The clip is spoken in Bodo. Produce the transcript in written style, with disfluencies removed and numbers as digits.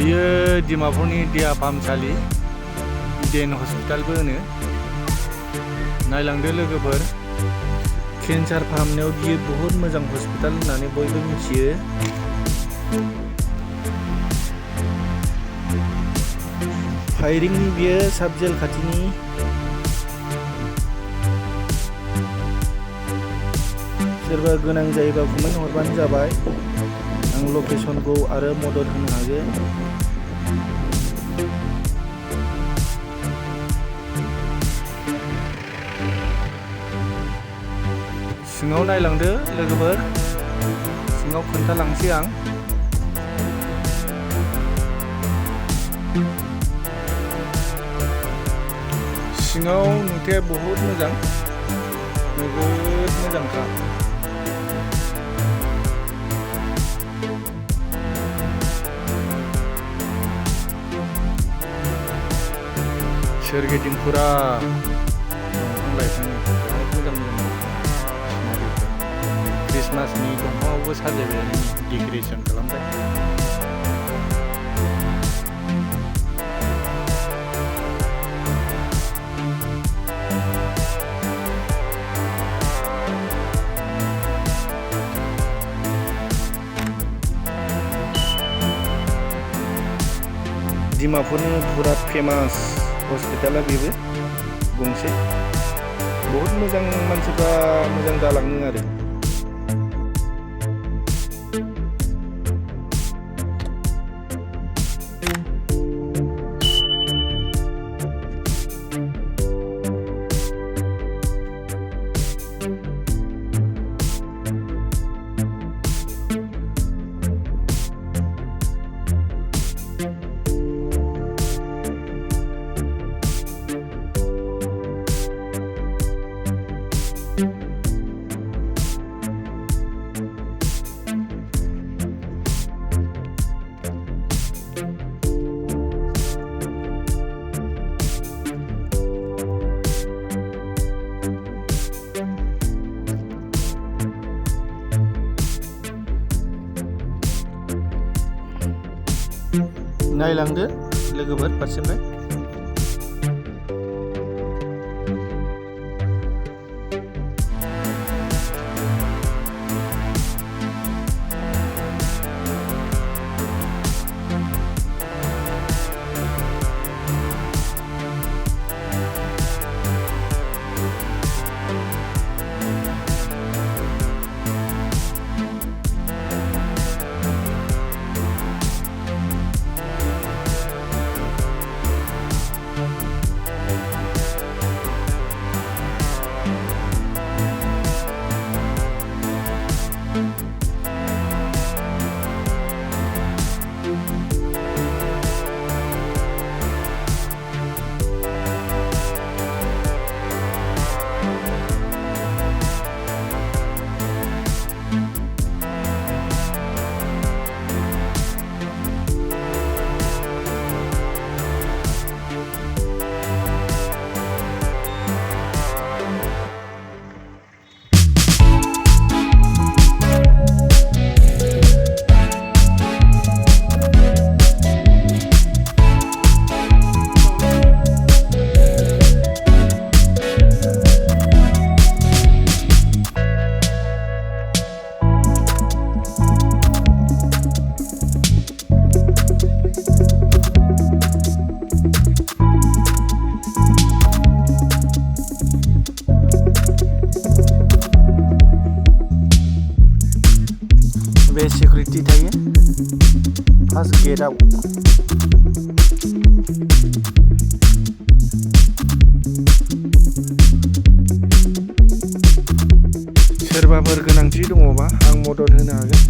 बियो डिमापुरनि देहा फाहामसालि देन हस्पिटालबो होनो। नायलांदो लोगोफोर, केन्सार फाहामनायाव बियो बहुद मोजां हस्पिटाल होननानै बयबो मिथियो। फायरिंनि बियो साब जेल खाथिनि। सोरबा गोनां जायोबा कमेन्ट हरबानो जाबाय, आं लकेसनखौ आरो मदद होनो हागोन। सिङाव नायलांदो लोगोफोर, सिङाव खोन्थालांसै आं। सिङाव नुथाया बहुद मोजां, नोगोद मोजांखा। सोरगिदिं फुरा दंफां लाइफां बिराद मोजां मोजां सिनारिफोर। क्रिसमासनि दंफाङावबो साजायबाय, डेक'रेसन खालामबाय। डिमापुरनि फुरा फेमास हस्पिटाला बेबो गंसे। बहुद मोजां, मानसिफ्रा मोजां जालाङो आरो। नायलांदो लोगोफोर फारसेनिफ्राय। बे सिकिउरिटि थायो फार्स्ट गेटआव। सोरबाफोर गोनांथि दङबा आं मदद होनो हागोन।